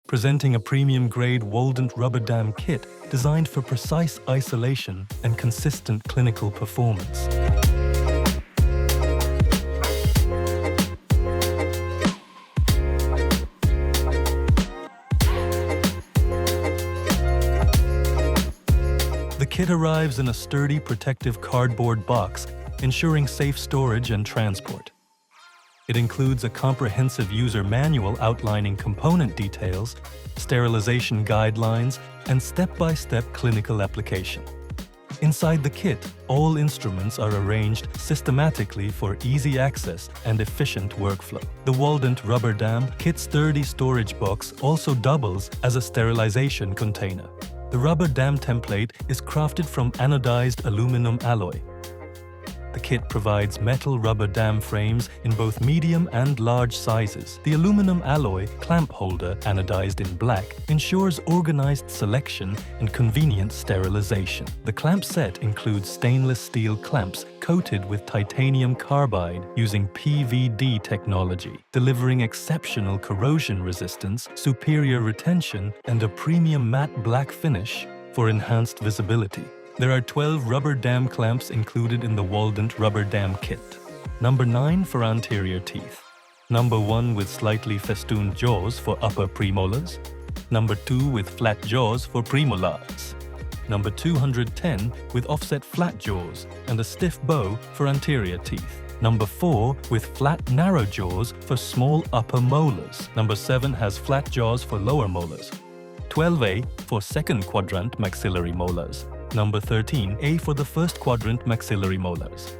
presenting a premium-grade Waldent rubber dam kit designed for precise isolation and consistent clinical performance. The kit arrives in a sturdy, protective cardboard box, ensuring safe storage and transport. It includes a comprehensive user manual outlining component details, sterilization guidelines, and step-by-step clinical application. Inside the kit, all instruments are arranged systematically for easy access and efficient workflow. The Waldent rubber dam kit's sturdy storage box also doubles as a sterilization container. The rubber dam template is crafted from anodized aluminum alloy. The kit provides metal rubber dam frames in both medium and large sizes. The aluminum alloy clamp holder, anodized in black, ensures organized selection and convenient sterilization. The clamp set includes stainless steel clamps coated with titanium carbide using PVD technology, delivering exceptional corrosion resistance, superior retention, and a premium matte black finish for enhanced visibility. There are 12 rubber dam clamps included in the Waldent rubber dam kit. Number 9 for anterior teeth. Number 1 with slightly festooned jaws for upper premolars. Number 2 with flat jaws for premolars. Number 210 with offset flat jaws and a stiff bow for anterior teeth. Number 4 with flat narrow jaws for small upper molars. Number 7 has flat jaws for lower molars. 12A for second quadrant maxillary molars. Number 13A for the first quadrant maxillary molars.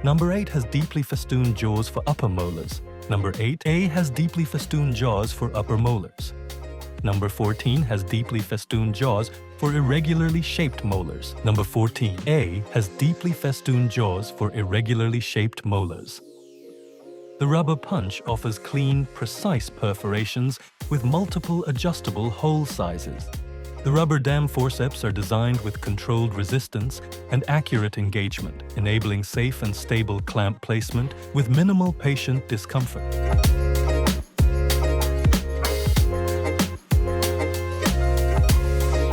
Number 8 has deeply festooned jaws for upper molars. Number 8A has deeply festooned jaws for upper molars. Number 14 has deeply festooned jaws for irregularly shaped molars. Number 14A has deeply festooned jaws for irregularly shaped molars. The rubber punch offers clean, precise perforations with multiple adjustable hole sizes. The rubber dam forceps are designed with controlled resistance and accurate engagement, enabling safe and stable clamp placement with minimal patient discomfort.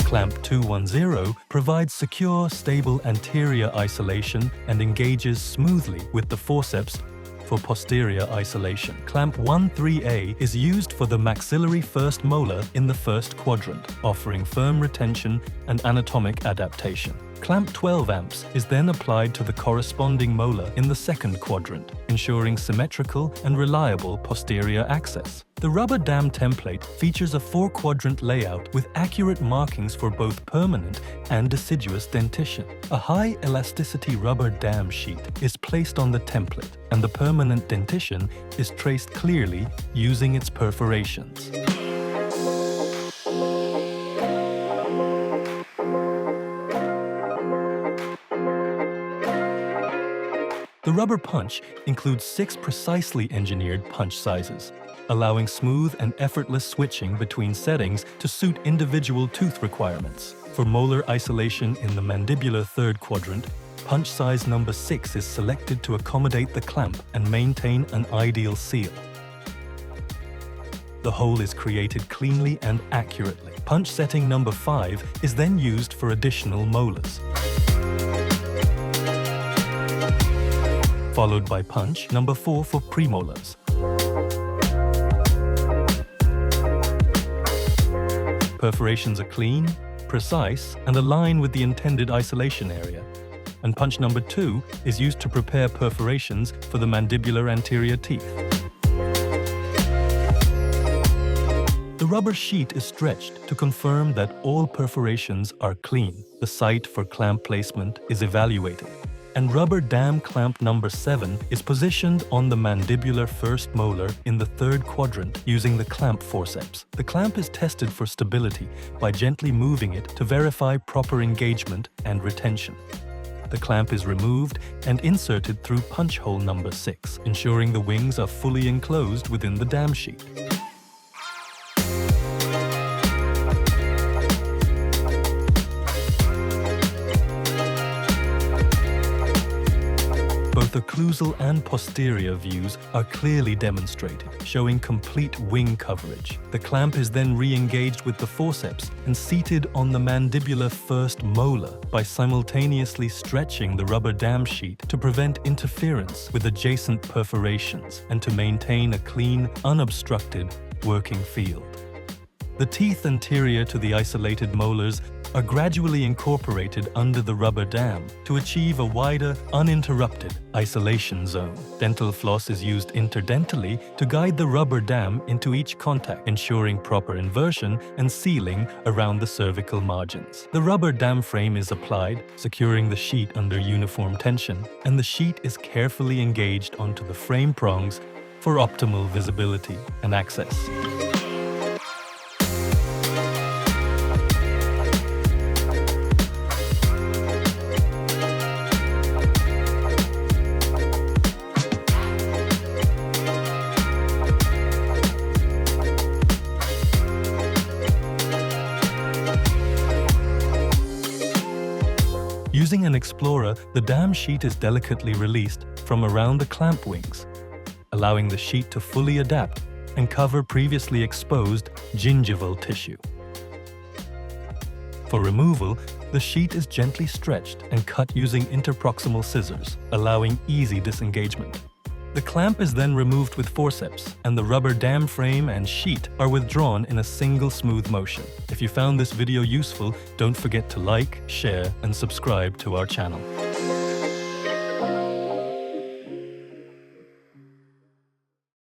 Clamp 210 provides secure, stable anterior isolation and engages smoothly with the forceps for posterior isolation. Clamp 13A is used for the maxillary first molar in the first quadrant, offering firm retention and anatomic adaptation. Clamp 12 amps is then applied to the corresponding molar in the second quadrant, ensuring symmetrical and reliable posterior access. The rubber dam template features a 4-quadrant layout with accurate markings for both permanent and deciduous dentition. A high elasticity rubber dam sheet is placed on the template, and the permanent dentition is traced clearly using its perforations. The rubber punch includes 6 precisely engineered punch sizes, allowing smooth and effortless switching between settings to suit individual tooth requirements. For molar isolation in the mandibular third quadrant, punch size number 6 is selected to accommodate the clamp and maintain an ideal seal. The hole is created cleanly and accurately. Punch setting number 5 is then used for additional molars, followed by punch number 4 for premolars. Perforations are clean, precise, and align with the intended isolation area. And punch number 2 is used to prepare perforations for the mandibular anterior teeth. The rubber sheet is stretched to confirm that all perforations are clean. The site for clamp placement is evaluated, and rubber dam clamp number 7 is positioned on the mandibular first molar in the third quadrant using the clamp forceps. The clamp is tested for stability by gently moving it to verify proper engagement and retention. The clamp is removed and inserted through punch hole number 6, ensuring the wings are fully enclosed within the dam sheet. Both Both occlusal and posterior views are clearly demonstrated, showing complete wing coverage. The clamp is then re-engaged with the forceps and seated on the mandibular first molar by simultaneously stretching the rubber dam sheet to prevent interference with adjacent perforations and to maintain a clean, unobstructed working field. The teeth anterior to the isolated molars are gradually incorporated under the rubber dam to achieve a wider, uninterrupted isolation zone. Dental floss is used interdentally to guide the rubber dam into each contact, ensuring proper inversion and sealing around the cervical margins. The rubber dam frame is applied, securing the sheet under uniform tension, and the sheet is carefully engaged onto the frame prongs for optimal visibility and access. Using an explorer, the dam sheet is delicately released from around the clamp wings, allowing the sheet to fully adapt and cover previously exposed gingival tissue. For removal, the sheet is gently stretched and cut using interproximal scissors, allowing easy disengagement. The clamp is then removed with forceps, and the rubber dam frame and sheet are withdrawn in a single smooth motion. If you found this video useful, don't forget to like, share, and subscribe to our channel.